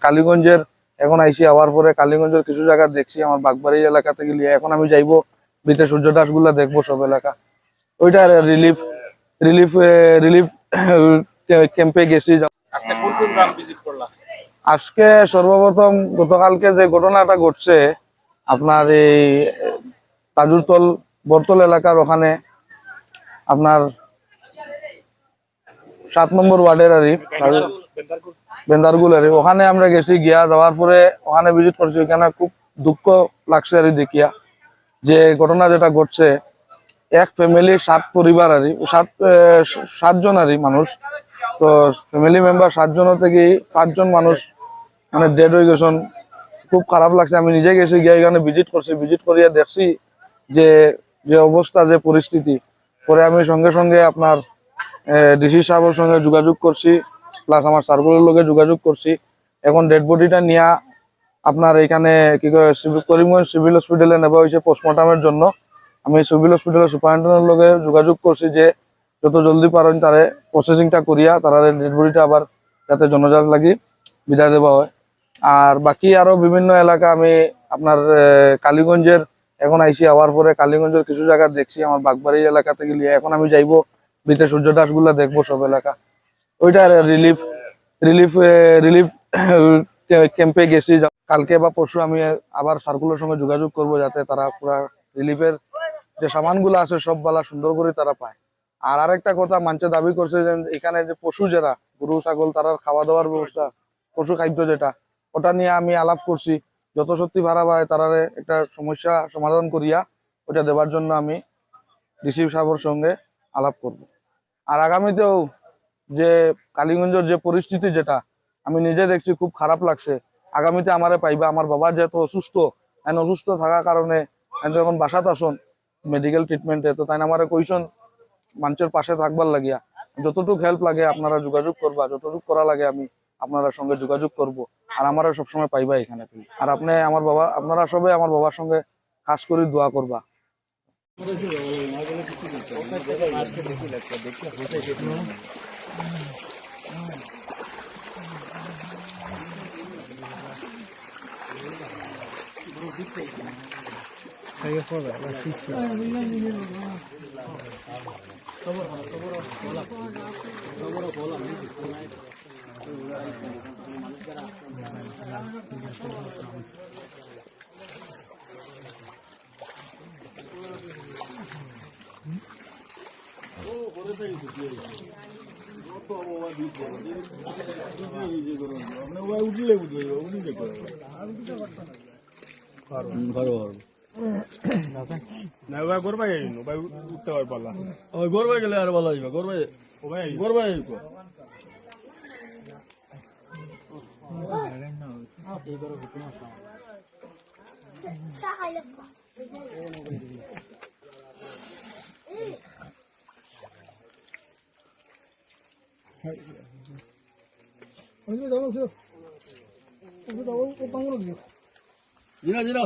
কালীগঞ্জের এখন আইসি হওয়ার পরে কালীগঞ্জের কিছু জায়গা দেখছি আমার বাগবাড়ি এলাকা থেকে গিয়ে এখন আমি যাইবো বিতে সূর্য দাস গুলা দেখবো সব এলাকা ওইটা রিলিফ রিলিফ রিলিফ ক্যাম্পে গেছি। আজকে সর্বপ্রথম গতকালকে যে ঘটনাটা ঘটছে আপনার এই তাজুরতল বরতল এলাকার ওখানে আপনার 7 নম্বর ওয়ার্ডের আর বেন্দারগুল আর ওখানে আমরা গেছি গিয়া যাওয়ার পরে ওখানে ভিজিট করছি। ওখানে খুব দুঃখ লাগছে আর দেখিয়া যে ঘটনা যেটা ঘটছে এক ফ্যামিলি 7 পরিবার আর 7জন আর মানুষ। তো ফ্যামিলি মেম্বার 7 জন থেকে 5 জন মানুষ মানে ডেড হয়ে গেছেন। খুব খারাপ লাগছে। আমি নিজে গেছি গিয়ে এখানে ভিজিট করছি, ভিজিট করিয়া দেখছি যে যে অবস্থা যে পরিস্থিতি। পরে আমি সঙ্গে সঙ্গে আপনার ডিসি সাহেবের সঙ্গে যোগাযোগ করছি, প্লাস আমার সার্কুলের লোকে যোগাযোগ করছি। এখন ডেড বডিটা নিয়ে আপনার এখানে কি কয় করিমগঞ্জ সিভিল হসপিটালে নেওয়া হয়েছে পোস্টমর্টমের জন্য। আমি সিভিল হসপিটালের সুপারিনটেন্ডেন্টের লোকে যোগাযোগ করছি যে যত জলদি পারেন তারে প্রসেসিংটা করিয়া তারা ডেড বডিটা আবার যাতে জনজাত লাগি বিদায় দেওয়া হয়। আর বাকি আরো বিভিন্ন এলাকা আমি আপনার কালীগঞ্জের এখন আইসি হওয়ার পরে কালীগঞ্জের কিছু জায়গা দেখছি আমার বাগবাড়ি এলাকা থেকে গিয়ে এখন আমি যাইবো বিতে সূর্য দাস গুলা দেখবো সব এলাকা ওইটা রিলিফ রিলিফ রিলিফ ক্যাম্পে গেছি। কালকে বা পরশু আমি আবার সার্কুলের সঙ্গে যোগাযোগ করব যাতে তারা পুরা রিলিফের যে সামানগুলো আছে সব বালা সুন্দর করে তারা পায়। আর আরেকটা কথা মানুষে দাবি করছে যে এখানে যে পশু যারা গরু ছাগল তারা খাওয়া দাওয়ার ব্যবস্থা পশু খাদ্য যেটা ওটা নিয়ে আমি আলাপ করছি। যত সত্যি ভাড়া পায় তারা একটা সমস্যা সমাধান করিয়া ওটা দেওয়ার জন্য আমি ডিসি সাহেবের সঙ্গে আলাপ করব। আর আগামীতেও যে কালীগঞ্জের যে পরিস্থিতি যেটা আমি নিজে দেখছি খুব খারাপ লাগছে। আগামীতে আমারে পাইবা আমার বাবা যেহেতু অসুস্থ অসুস্থ থাকার কারণে এখন বাসাত আসুন মেডিকেল ট্রিটমেন্টে। তো তাই আমার কইসন মানুষের পাশে থাকবার লাগিয়া যতটুকু হেল্প লাগে আপনারা যোগাযোগ করবা, যতটুকু করা লাগে আমি আপনার সঙ্গে যোগাযোগ করব। আর আমারও সবসময় পাইবা এখানে। আর আপনি আমার বাবা আপনারা সবাই আমার বাবার সঙ্গে কাজ করে দোয়া করবা। গরবাই গেলে আর ভালো হইবা। গরবাই গরবাই জিরা জিরা